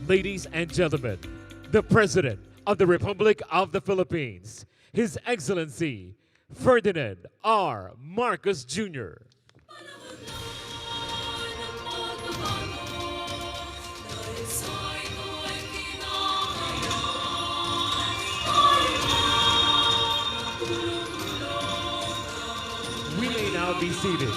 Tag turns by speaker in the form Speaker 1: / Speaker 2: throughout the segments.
Speaker 1: Ladies and gentlemen, the President of the Republic of the Philippines, His Excellency Ferdinand R. Marcos Jr. We may now be seated.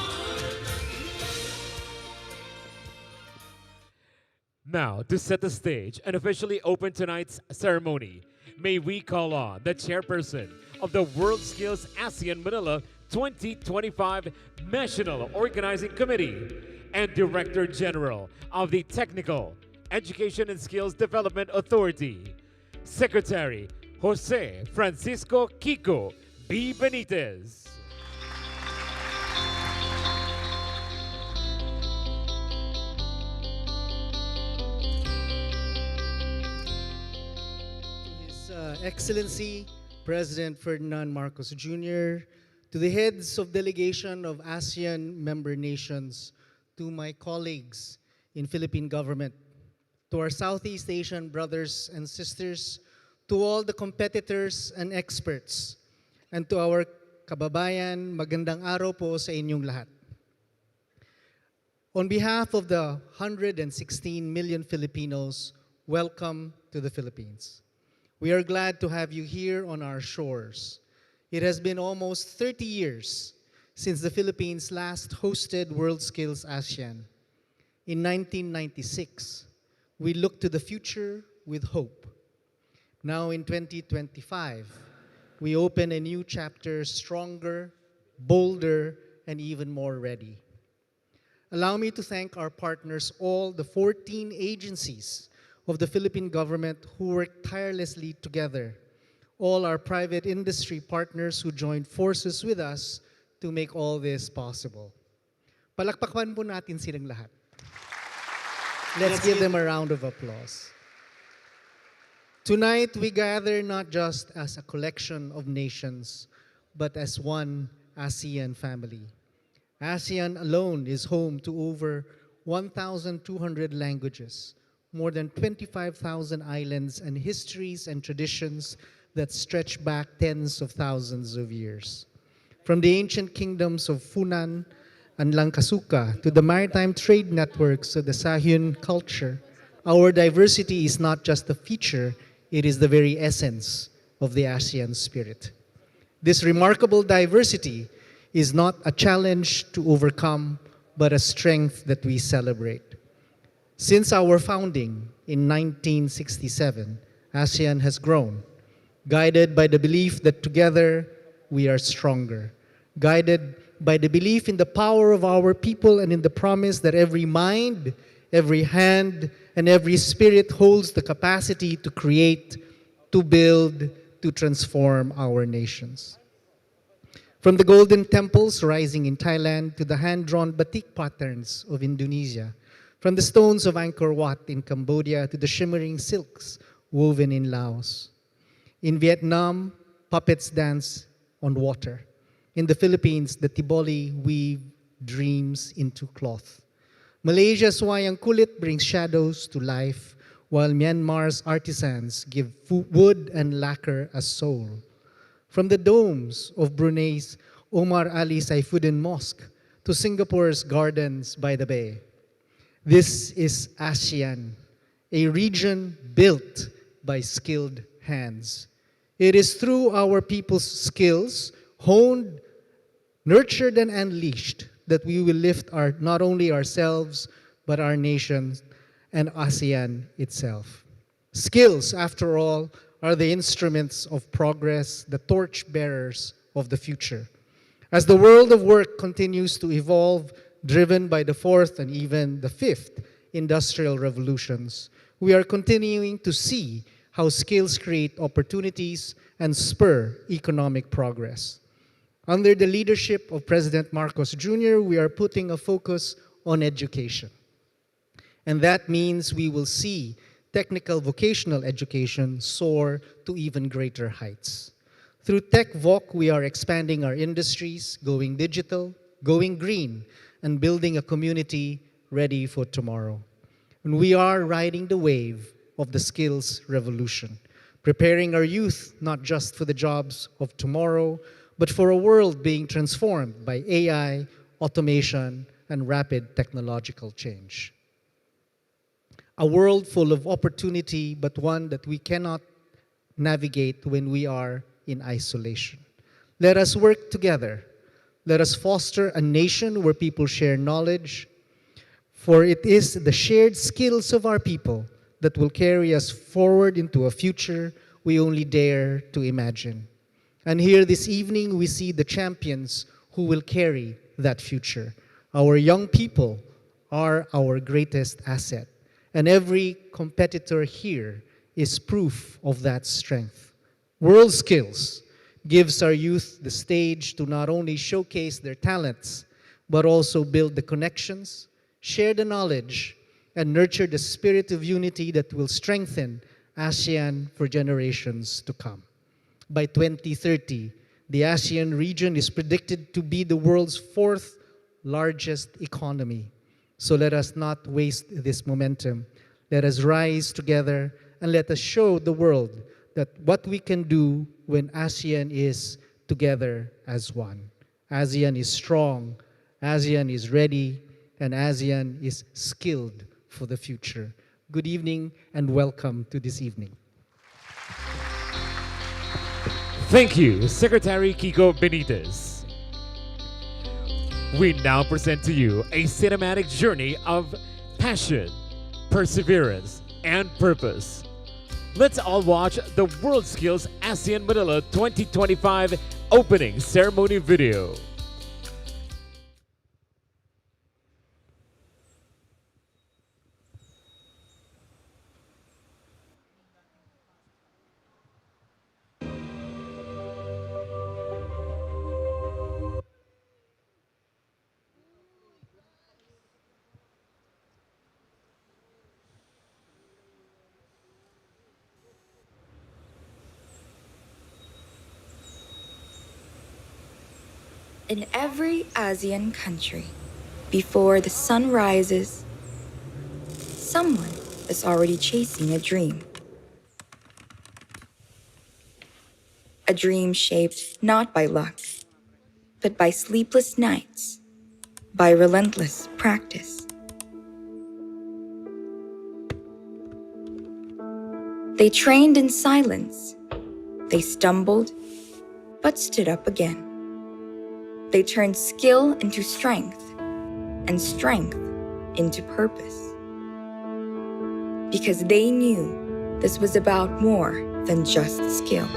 Speaker 1: Now, to set the stage and officially open tonight's ceremony, may we call on the chairperson of the WorldSkills ASEAN Manila 2025 National Organizing Committee and Director General of the Technical Education and Skills Development Authority, Secretary Jose Francisco Kiko B. Benitez.
Speaker 2: Excellency President Ferdinand Marcos Jr., to the heads of delegation of ASEAN member nations, to my colleagues in Philippine government, to our Southeast Asian brothers and sisters, to all the competitors and experts, and to our kababayan, magandang araw po sa inyong lahat. On behalf of the 116 million Filipinos, welcome to the Philippines. We are glad to have you here on our shores. It has been almost 30 years since the Philippines last hosted WorldSkills ASEAN. In 1996, we looked to the future with hope. Now in 2025, we open a new chapter stronger, bolder, and even more ready. Allow me to thank our partners, all the 14 agencies of the Philippine government who worked tirelessly together, all our private industry partners who joined forces with us to make all this possible. Palakpakan po natin silang lahat. Let's give them a round of applause. Tonight, we gather not just as a collection of nations, but as one ASEAN family. ASEAN alone is home to over 1,200 languages, more than 25,000 islands, and histories and traditions that stretch back tens of thousands of years. From the ancient kingdoms of Funan and Langkasuka to the maritime trade networks of the Sahun culture, our diversity is not just a feature, it is the very essence of the ASEAN spirit. This remarkable diversity is not a challenge to overcome, but a strength that we celebrate. Since our founding in 1967, ASEAN has grown, guided by the belief that together we are stronger, guided by the belief in the power of our people and in the promise that every mind, every hand, and every spirit holds the capacity to create, to build, to transform our nations. From the golden temples rising in Thailand to the hand-drawn batik patterns of Indonesia, from the stones of Angkor Wat in Cambodia to the shimmering silks woven in Laos. In Vietnam, puppets dance on water. In the Philippines, the Tiboli weave dreams into cloth. Malaysia's wayang kulit brings shadows to life, while Myanmar's artisans give wood and lacquer a soul. From the domes of Brunei's Omar Ali Saifuddin Mosque to Singapore's gardens by the bay, this is ASEAN, a region built by skilled hands. It is through our people's skills, honed, nurtured, and unleashed, that we will lift not only ourselves, but our nation and ASEAN itself. Skills, after all, are the instruments of progress, the torch-bearers of the future. As the world of work continues to evolve, driven by the fourth and even the fifth industrial revolutions, we are continuing to see how skills create opportunities and spur economic progress. Under the leadership of President Marcos Jr., we are putting a focus on education. And that means we will see technical vocational education soar to even greater heights. Through TechVoc, we are expanding our industries, going digital, going green, and building a community ready for tomorrow. And we are riding the wave of the skills revolution, preparing our youth not just for the jobs of tomorrow, but for a world being transformed by AI, automation, and rapid technological change. A world full of opportunity, but one that we cannot navigate when we are in isolation. Let us work together. Let us foster a nation where people share knowledge, for it is the shared skills of our people that will carry us forward into a future we only dare to imagine. And here this evening, we see the champions who will carry that future. Our young people are our greatest asset, and every competitor here is proof of that strength. WorldSkills gives our youth the stage to not only showcase their talents, but also build the connections, share the knowledge, and nurture the spirit of unity that will strengthen ASEAN for generations to come. By 2030, the ASEAN region is predicted to be the world's fourth largest economy. So let us not waste this momentum. Let us rise together and let us show the world that what we can do when ASEAN is together as one. ASEAN is strong, ASEAN is ready, and ASEAN is skilled for the future. Good evening and welcome to this evening.
Speaker 1: Thank you, Secretary Kiko Benitez. We now present to you a cinematic journey of passion, perseverance, and purpose. Let's all watch the WorldSkills ASEAN Manila 2025 opening ceremony video.
Speaker 3: In every ASEAN country, before the sun rises, someone is already chasing a dream. A dream shaped not by luck, but by sleepless nights, by relentless practice. They trained in silence. They stumbled, but stood up again. They turned skill into strength, and strength into purpose. Because they knew this was about more than just skill.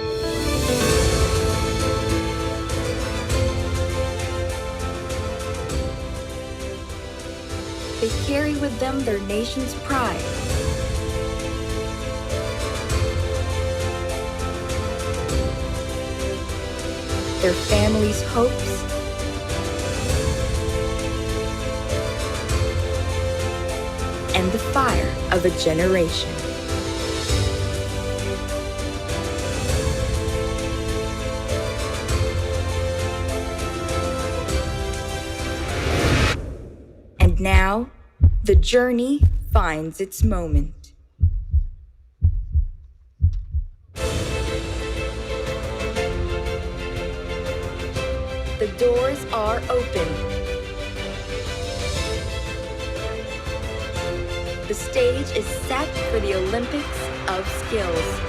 Speaker 3: They carry with them their nation's pride. Their family's hopes, and the fire of a generation. And now, the journey finds its moment. The doors are open. The stage is set for the Olympics of Skills.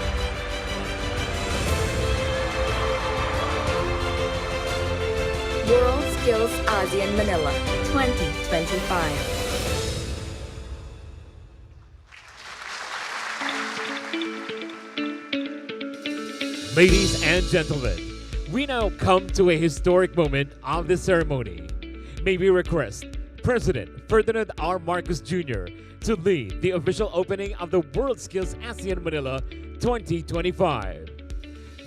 Speaker 3: WorldSkills ASEAN Manila 2025.
Speaker 1: Ladies and gentlemen, we now come to a historic moment of the ceremony. May we request President Ferdinand R. Marcos Jr. to lead the official opening of the WorldSkills ASEAN Manila 2025.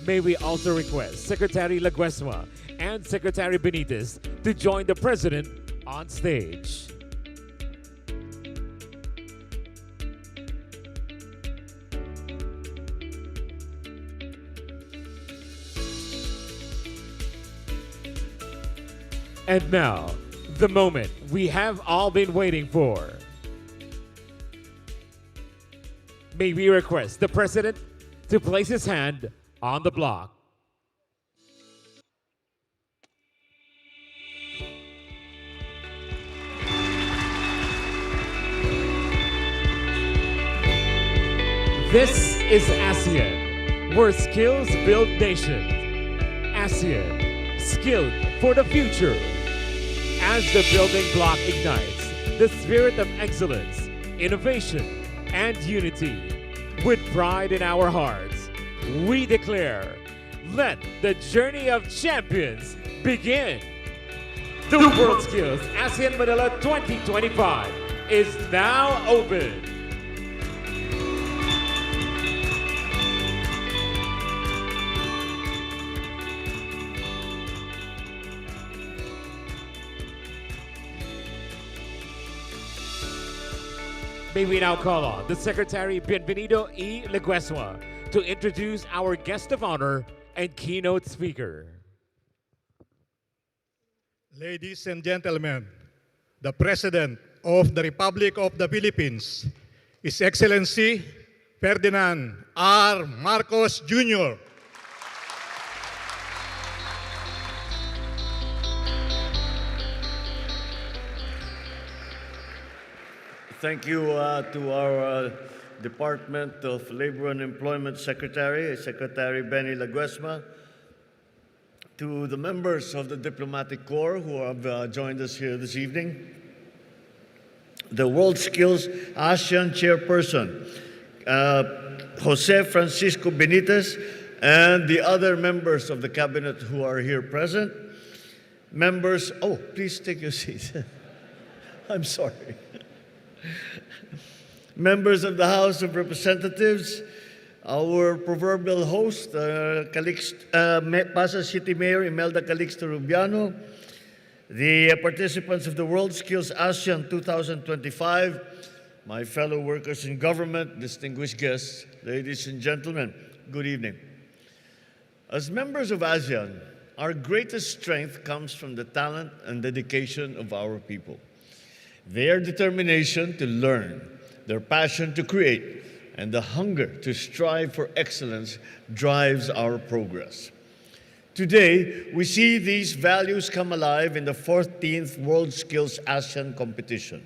Speaker 1: May we also request Secretary Laguesma and Secretary Benitez to join the President on stage. And now, the moment we have all been waiting for. may we request the President to place his hand on the block. This is ASEAN, where skills build nations. ASEAN, skilled for the future. As the building block ignites the spirit of excellence, innovation, and unity, with pride in our hearts, we declare, let the journey of champions begin. The WorldSkills ASEAN Manila 2025 is now open. May we now call on the Secretary Bienvenido E. Leguesma to introduce our guest of honor and keynote speaker.
Speaker 4: Ladies and gentlemen, the President of the Republic of the Philippines, His Excellency Ferdinand R. Marcos Jr.
Speaker 5: Thank you to our Department of Labor and Employment Secretary, Secretary Benny Leguesma, to the members of the Diplomatic Corps who have joined us here this evening, the WorldSkills ASEAN Chairperson, Jose Francisco Benitez, and the other members of the Cabinet who are here present, members, oh, please take your seats. I'm sorry. Members of the House of Representatives, our proverbial host, Pasay City Mayor Imelda Calixto Rubiano, the participants of the WorldSkills ASEAN 2025, my fellow workers in government, distinguished guests, ladies and gentlemen, good evening. As members of ASEAN, our greatest strength comes from the talent and dedication of our people. Their determination to learn, their passion to create, and the hunger to strive for excellence drives our progress. Today, we see these values come alive in the 14th WorldSkills ASEAN Competition.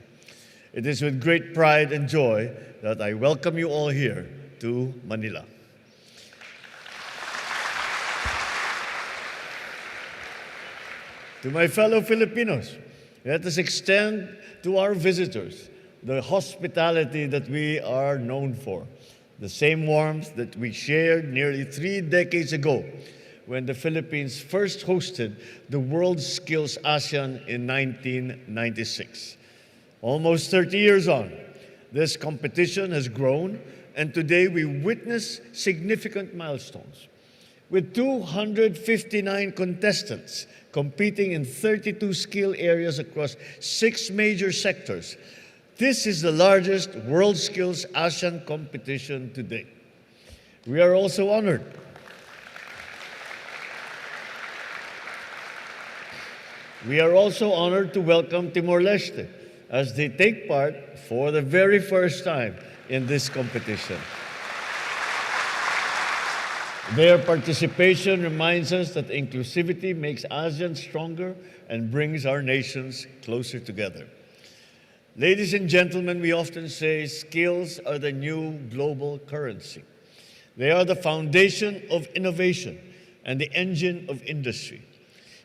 Speaker 5: It is with great pride and joy that I welcome you all here to Manila. To my fellow Filipinos, let us extend to our visitors the hospitality that we are known for, the same warmth that we shared nearly 3 decades ago when the Philippines first hosted the WorldSkills ASEAN in 1996. Almost 30 years on, this competition has grown, and today we witness significant milestones. With 259 contestants competing in 32 skill areas across 6 major sectors, this is the largest WorldSkills ASEAN competition to date. We are also honored to welcome Timor Leste as they take part for the very first time in this competition. Their participation reminds us that inclusivity makes ASEAN stronger and brings our nations closer together. Ladies and gentlemen, we often say skills are the new global currency. They are the foundation of innovation and the engine of industry.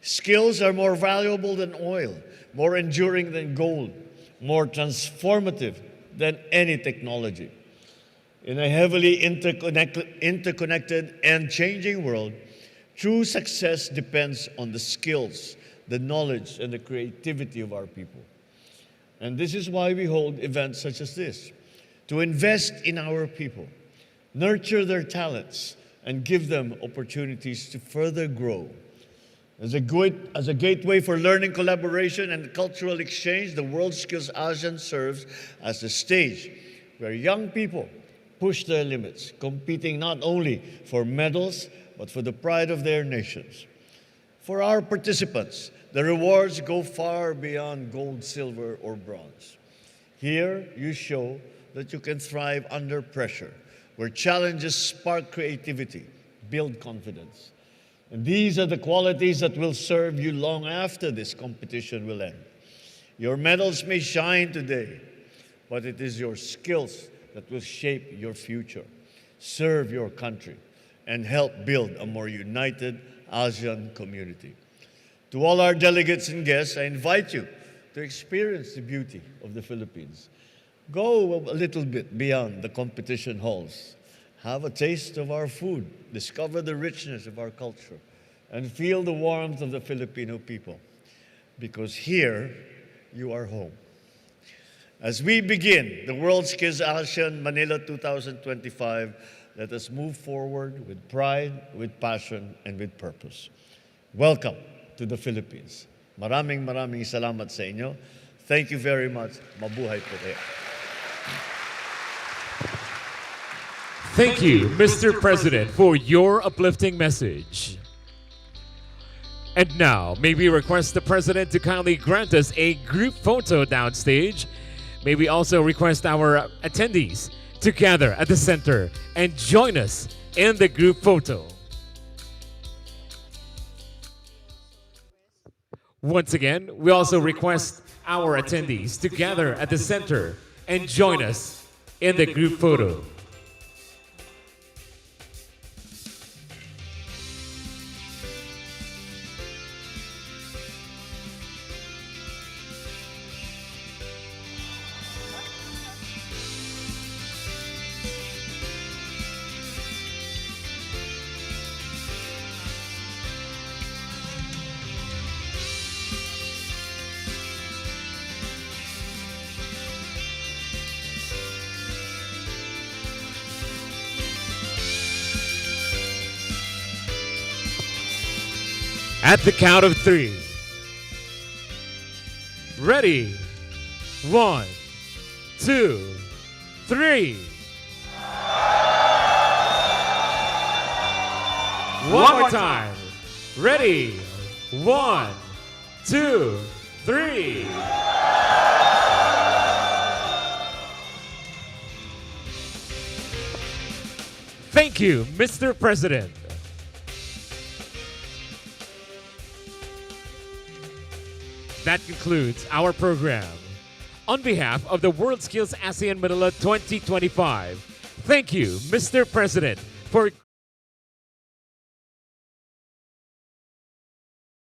Speaker 5: Skills are more valuable than oil, more enduring than gold, more transformative than any technology. In a heavily interconnected and changing world, true success depends on the skills, the knowledge, and the creativity of our people. And this is why we hold events such as this, to invest in our people, nurture their talents, and give them opportunities to further grow. As a gateway for learning, collaboration, and cultural exchange, the WorldSkills ASEAN serves as a stage where young people push their limits, competing not only for medals, but for the pride of their nations. For our participants, the rewards go far beyond gold, silver, or bronze. Here, you show that you can thrive under pressure, where challenges spark creativity, build confidence. And these are the qualities that will serve you long after this competition will end. Your medals may shine today, but it is your skills that will shape your future, serve your country, and help build a more united ASEAN community. To all our delegates and guests, I invite you to experience the beauty of the Philippines. Go a little bit beyond the competition halls. Have a taste of our food, discover the richness of our culture, and feel the warmth of the Filipino people. Because here, you are home. As we begin the WorldSkills ASEAN Manila 2025, let us move forward with pride, with passion, and with purpose. Welcome to the Philippines. Maraming salamat sa inyo. Thank you very much. Mabuhay po kayo.
Speaker 1: Thank you, Mr. President, for your uplifting message. And now, may we request the President to kindly grant us a group photo downstage. May we also request our attendees to gather at the center and join us in the group photo. Once again, we also request our attendees to gather at the center and join us in the group photo. At the count of 3. Ready? 1, 2, 3. One more time. Ready? 1, 2, 3. Thank you, Mr. President. That concludes our program. On behalf of the WorldSkills ASEAN Manila 2025, thank you, Mr. President, for